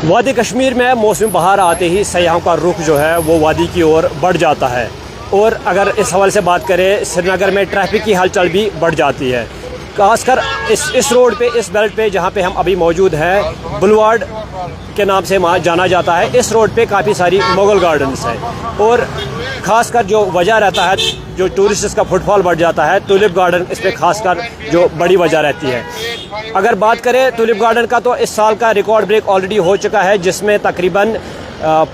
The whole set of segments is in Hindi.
वादी कश्मीर में मौसम बहार आते ही सयाहों का रुख जो है वो वादी की ओर बढ़ जाता है। और अगर इस हवाले से बात करें, श्रीनगर में ट्रैफिक की हलचल भी बढ़ जाती है। खासकर इस रोड पे, इस बेल्ट पे जहाँ पे हम अभी मौजूद हैं, बुलवार्ड के नाम से जाना जाता है। इस रोड पे काफ़ी सारी मुगल गार्डन्स हैं और ख़ासकर जो वजह रहता है, जो टूरिस्ट का फुटफॉल बढ़ जाता है, टूलिप गार्डन इस पर खासकर जो बड़ी वजह रहती है। अगर बात करें टूलिप गार्डन का, तो इस साल का रिकॉर्ड ब्रेक ऑलरेडी हो चुका है, जिसमें तकरीबन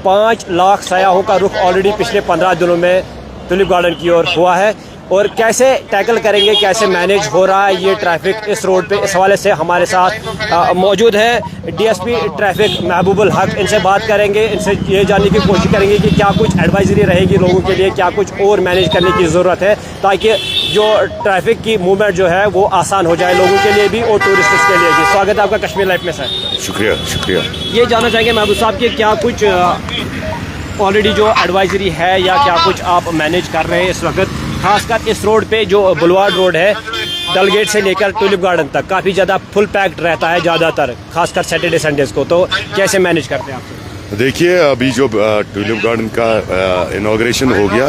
5 लाख सयाहों का रुख ऑलरेडी पिछले 15 दिनों में टूलिप गार्डन की ओर हुआ है। और कैसे टैकल करेंगे, कैसे मैनेज हो रहा है ये ट्रैफिक इस रोड पे, इस हवाले से हमारे साथ मौजूद है डीएसपी ट्रैफिक महबूबुल हक। इनसे बात करेंगे, इनसे ये जानने की कोशिश करेंगे कि क्या कुछ एडवाइजरी रहेगी लोगों के लिए, क्या कुछ और मैनेज करने की ज़रूरत है, ताकि जो ट्रैफिक की मूवमेंट जो है वो आसान हो जाए लोगों के लिए भी और टूरिस्ट्स के लिए भी। स्वागत है आपका कश्मीर लाइफ में सर। शुक्रिया शुक्रिया। ये जानना चाहेंगे महबूब साहब कि क्या कुछ ऑलरेडी जो एडवाइजरी है या क्या कुछ आप मैनेज कर रहे हैं इस वक्त, खासकर इस रोड पे जो बुलवार्ड रोड है, डलगेट से लेकर टूलिप गार्डन तक काफ़ी ज़्यादा फुल पैक्ड रहता है ज़्यादातर, खासकर सैटरडे संडेज़ को, तो कैसे मैनेज करते हैं आप? देखिए, अभी जो टूलिप गार्डन का इनॉग्रेशन हो गया,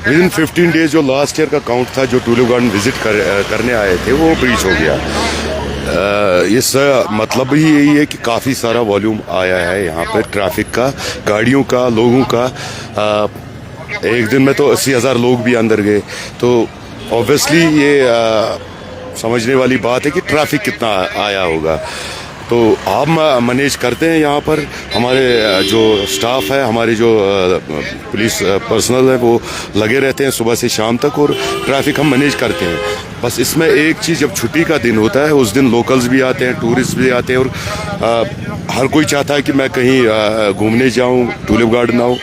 विद इन 15 डेज जो लास्ट ईयर का काउंट था जो टूलिप गार्डन विजिट करने आए थे वो ब्रीच हो गया। इस मतलब ही यही है कि काफ़ी सारा वॉल्यूम आया है यहाँ पे ट्रैफिक का, गाड़ियों का, लोगों का। एक दिन में तो 80,000 लोग भी अंदर गए, तो ऑब्वियसली ये समझने वाली बात है कि ट्रैफिक कितना आया होगा। तो हम मैनेज करते हैं यहाँ पर, हमारे जो स्टाफ है, हमारे जो पुलिस पर्सनल है वो लगे रहते हैं सुबह से शाम तक और ट्रैफिक हम मैनेज करते हैं। बस इसमें एक चीज़, जब छुट्टी का दिन होता है उस दिन लोकल्स भी आते हैं, टूरिस्ट भी आते हैं और हर कोई चाहता है कि मैं कहीं घूमने जाऊँ, टूलिप गार्डन आऊँ।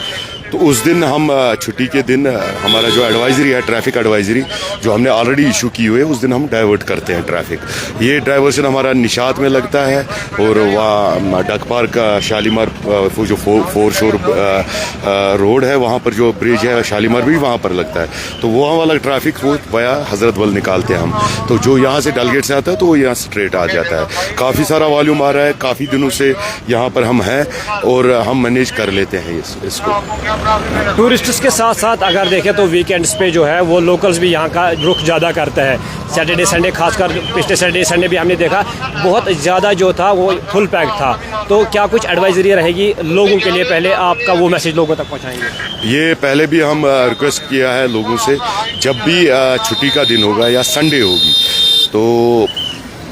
तो उस दिन हम छुट्टी के दिन हमारा जो एडवाइजरी है, ट्रैफिक एडवाइजरी जो हमने ऑलरेडी इशू की हुई है, उस दिन हम डाइवर्ट करते हैं ट्रैफिक। ये डाइवर्शन हमारा निशात में लगता है और वहाँ डक पार्क, शालीमार, वो जो फोर शोर रोड है वहाँ पर जो ब्रिज है शालीमार भी वहाँ पर लगता है। तो वहाँ वाला ट्रैफिक वो वया हजरत बल निकालते हैं हम। तो जो यहाँ से डलगेट से आता है तो वो यहाँ स्ट्रेट आ जाता है। काफ़ी सारा वॉल्यूम आ रहा है, काफ़ी दिनों से यहाँ पर हम हैं और हम मैनेज कर लेते हैं इसको। टूरिस्ट्स के साथ साथ अगर देखें तो वीकेंड्स पे जो है वो लोकल्स भी यहाँ का रुख ज़्यादा करते हैं। सैटरडे संडे, खासकर पिछले सैटरडे संडे भी हमने देखा बहुत ज़्यादा जो था वो फुल पैक था। तो क्या कुछ एडवाइजरी रहेगी लोगों के लिए, पहले आपका वो मैसेज लोगों तक पहुँचाएंगे? ये पहले भी हम रिक्वेस्ट किया है लोगों से, जब भी छुट्टी का दिन होगा या संडे होगी तो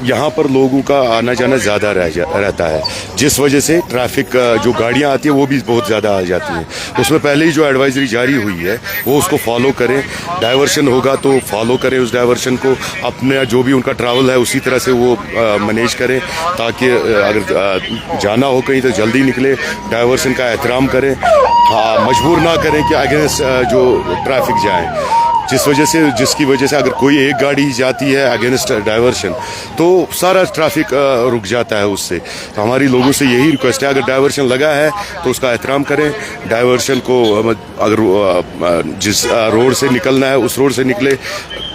यहाँ पर लोगों का आना जाना ज़्यादा रहता है, जिस वजह से ट्रैफिक जो गाड़ियाँ आती हैं वो भी बहुत ज़्यादा आ जाती हैं। उसमें पहले ही जो एडवाइजरी जारी हुई है वो उसको फॉलो करें। डाइवर्शन होगा तो फॉलो करें उस डाइवर्शन को, अपने जो भी उनका ट्रैवल है उसी तरह से वो मैनेज करें, ताकि अगर जाना हो कहीं तो जल्दी निकले। डाइवर्शन का एहतराम करें, हाँ, मजबूर ना करें कि अगेंस्ट जो ट्रैफिक जाए, जिसकी वजह से अगर कोई एक गाड़ी जाती है अगेंस्ट डाइवर्शन तो सारा ट्रैफिक रुक जाता है उससे। तो हमारी लोगों से यही रिक्वेस्ट है, अगर डाइवर्शन लगा है तो उसका एहतराम करें। डाइवर्शन को अगर जिस रोड से निकलना है उस रोड से निकले,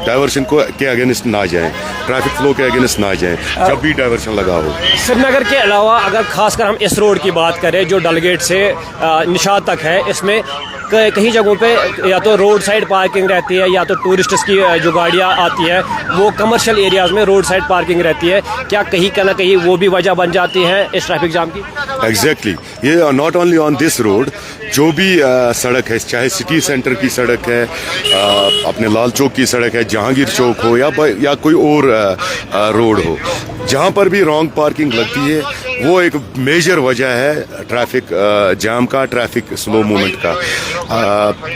डाइवर्शन को के अगेंस्ट ना जाएं, ट्रैफिक फ्लो के अगेंस्ट ना जाएं जब भी डाइवर्शन लगा हो। श्रीनगर के अलावा अगर खासकर हम इस रोड की बात करें जो डलगेट से निशात तक है, इसमें कई जगहों पे या तो रोड साइड पार्किंग रहती है या तो टूरिस्ट्स की जो गाड़ियाँ आती है वो कमर्शियल एरियाज में रोड साइड पार्किंग रहती है। क्या कहीं ना कहीं वो भी वजह बन जाती है इस ट्रैफिक जाम की? एग्जैक्टली, ये not only on this road, जो भी सड़क है, चाहे सिटी सेंटर की सड़क है, अपने लाल चौक की सड़क है, जहांगीर चौक हो या कोई और रोड हो, जहाँ पर भी रॉन्ग पार्किंग लगती है वो एक मेजर वजह है ट्रैफिक जाम का, ट्रैफिक स्लो मूवमेंट का।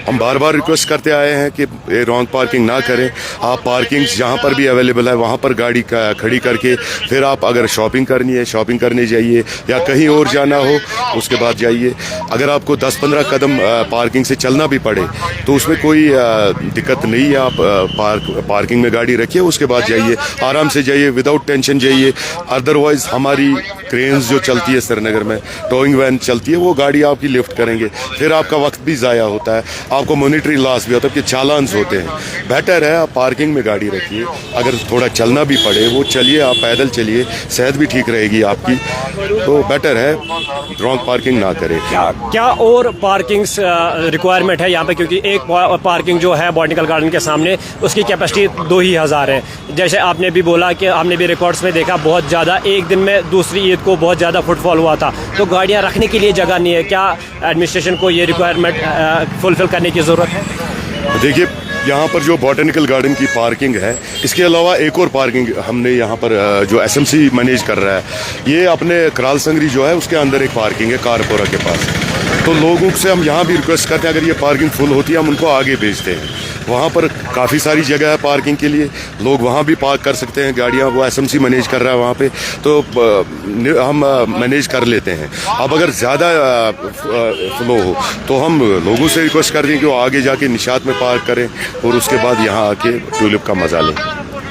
हम बार बार रिक्वेस्ट करते आए हैं कि रॉन्ग पार्किंग ना करें। आप पार्किंग जहाँ पर भी अवेलेबल है वहाँ पर गाड़ी खड़ी करके फिर आप अगर शॉपिंग करनी है शॉपिंग करने जाइए, या कहीं और जाना हो उसके बाद जाइए। अगर आपको 10-15 कदम पार्किंग से चलना भी पड़े तो उसमें कोई दिक्कत नहीं है। आप पार्किंग में गाड़ी रखिए, उसके बाद जाइए, आराम से जाइए, विदाउट टेंशन जाइए। अदरवाइज हमारी क्रेन क्रेन्स जो चलती है श्रीनगर में, टोइंग वैन चलती है, वो गाड़ी आपकी लिफ्ट करेंगे, फिर आपका वक्त भी ज़ाया होता है, आपको मॉनिटरी लॉस भी होता है कि चालान्स होते हैं। बेटर है आप पार्किंग में गाड़ी रखिए, अगर थोड़ा चलना भी पड़े वो चलिए, आप पैदल चलिए, सेहत भी ठीक रहेगी आपकी, तो बेटर है रॉन्ग पार्किंग ना करें। क्या और पार्किंग्स रिक्वायरमेंट है यहाँ पे, क्योंकि एक पार्किंग जो है बॉटनिकल गार्डन के सामने उसकी कैपेसिटी 2,000 है। जैसे आपने भी बोला कि हमने भी रिकॉर्ड्स में देखा बहुत ज़्यादा, एक दिन में दूसरी ईद को बहुत ज़्यादा फुटफॉल हुआ था, तो गाड़ियाँ रखने के लिए जगह नहीं है। क्या एडमिनिस्ट्रेशन को ये रिक्वायरमेंट फुलफिल करने की ज़रूरत है? देखिए यहाँ पर जो बॉटनिकल गार्डन की पार्किंग है, इसके अलावा एक और पार्किंग हमने यहाँ पर जो एसएमसी मैनेज कर रहा है, ये अपने कराल संगरी जो है उसके अंदर एक पार्किंग है कारपोरा के पास। तो लोगों से हम यहाँ भी रिक्वेस्ट करते हैं, अगर ये पार्किंग फुल होती है हम उनको आगे भेजते हैं, वहाँ पर काफ़ी सारी जगह है पार्किंग के लिए, लोग वहाँ भी पार्क कर सकते हैं गाड़ियाँ, वो एसएमसी मैनेज कर रहा है वहाँ पे, तो हम मैनेज कर लेते हैं। अब अगर ज़्यादा फ्लो हो तो हम लोगों से रिक्वेस्ट करते हैं कि वो आगे जाके निशात में पार्क करें और उसके बाद यहाँ आके ट्यूलिप का मज़ा लें।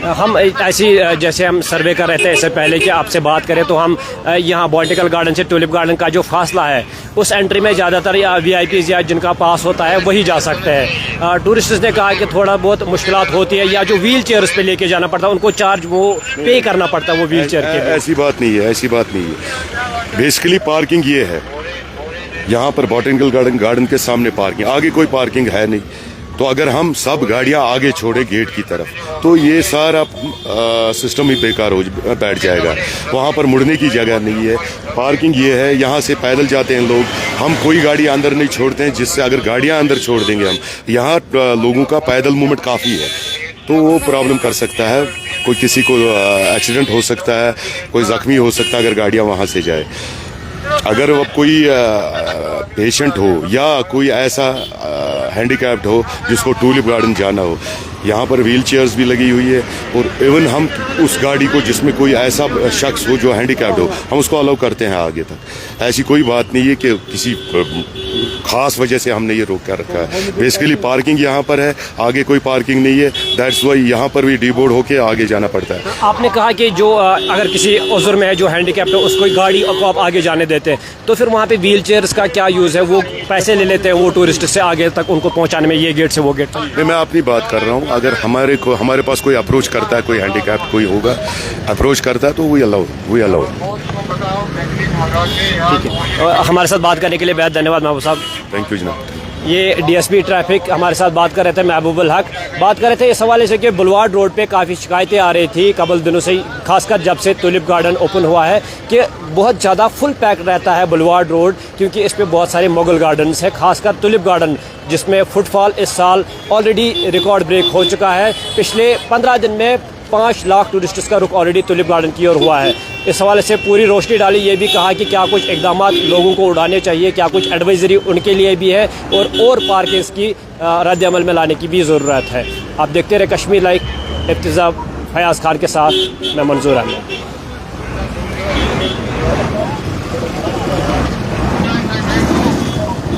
हम ऐसी जैसे हम सर्वे कर रहे थे इससे पहले कि आपसे बात करें, तो हम यहाँ बॉटनिकल गार्डन से ट्यूलिप गार्डन का जो फासला है उस एंट्री में ज़्यादातर या वीआईपीज़ या जिनका पास होता है वही जा सकते हैं। टूरिस्ट्स ने कहा कि थोड़ा बहुत मुश्किलात होती है, या जो व्हील चेयर्स पे लेके जाना पड़ता है उनको चार्ज वो पे करना पड़ता है वो व्हील चेयर के लिए। ऐसी बात नहीं है, ऐसी बात नहीं है। बेसिकली पार्किंग ये है, यहाँ पर बॉटनिकल गार्डन के सामने पार्किंग, आगे कोई पार्किंग है नहीं, तो अगर हम सब गाड़ियां आगे छोड़े गेट की तरफ तो ये सारा सिस्टम ही बेकार हो बैठ जाएगा। वहाँ पर मुड़ने की जगह नहीं है, पार्किंग ये है, यहाँ से पैदल जाते हैं लोग, हम कोई गाड़ी अंदर नहीं छोड़ते हैं, जिससे अगर गाड़ियां अंदर छोड़ देंगे हम, यहाँ लोगों का पैदल मूवमेंट काफ़ी है, तो वो प्रॉब्लम कर सकता है, कोई किसी को एक्सीडेंट हो सकता है, कोई ज़ख्मी हो सकता है अगर गाड़ियाँ वहाँ से जाए। अगर अब कोई पेशेंट हो या कोई ऐसा हैंडीकैप्ड हो जिसको ट्यूलिप गार्डन जाना हो, यहाँ पर व्हील चेयर्स भी लगी हुई है, और इवन हम उस गाड़ी को जिसमें कोई ऐसा शख्स हो जो हैंडीकैप्ड हो, हम उसको अलाउ करते हैं आगे तक। ऐसी कोई बात नहीं है कि किसी खास वजह से हमने ये रोक कर रखा है। बेसिकली पार्किंग यहाँ पर है, आगे कोई पार्किंग नहीं है, दैट्स वाई यहाँ पर भी डीबोर्ड होके आगे जाना पड़ता है। आपने कहा कि जो अगर किसी उज़्र में है जो हैंडीकैप्ड है उसको गाड़ी को आप आगे जाने देते हैं, तो फिर वहाँ पे व्हील चेयर्स का क्या यूज़ है? वो पैसे ले लेते हैं वो टूरिस्ट से आगे तक उनको पहुँचाने में, ये गेट से वो गेट तक। मैं अपनी बात कर रहा हूँ, अगर हमारे पास कोई अप्रोच करता है, कोई हैंडीकैप्ड कोई होगा अप्रोच करता है, तो वी अलाउ। ठीक है, और हमारे साथ बात करने के लिए बेहद धन्यवाद महबूब साहब। थैंक यू जनाब। ये डीएसपी ट्रैफिक हमारे साथ बात कर रहे थे, महबूबुल हक बात कर रहे थे इस हवाले से कि बुलवार्ड रोड पे काफ़ी शिकायतें आ रही थी कबल दिनों से, खासकर जब से ट्यूलिप गार्डन ओपन हुआ है, कि बहुत ज़्यादा फुल पैक रहता है बुलवार्ड रोड, क्योंकि इस पे बहुत सारे मुगल गार्डन्स हैं, खासकर ट्यूलिप गार्डन जिसमें फुटफॉल इस साल ऑलरेडी रिकॉर्ड ब्रेक हो चुका है। पिछले 15 दिन में 5 लाख टूरिस्ट्स का रुख ऑलरेडी ट्यूलिप गार्डन की ओर हुआ है। इस हवाले से पूरी रोशनी डाली, ये भी कहा कि क्या कुछ इकदाम लोगों को उठाने चाहिए, क्या कुछ एडवाइजरी उनके लिए भी है, और पार्किंग्स की रद्द अमल में लाने की भी ज़रूरत है। आप देखते रहे कश्मीर लाइव, इफ्तिज़ा फयाज़ खान के साथ मैं मंजूर अहमद।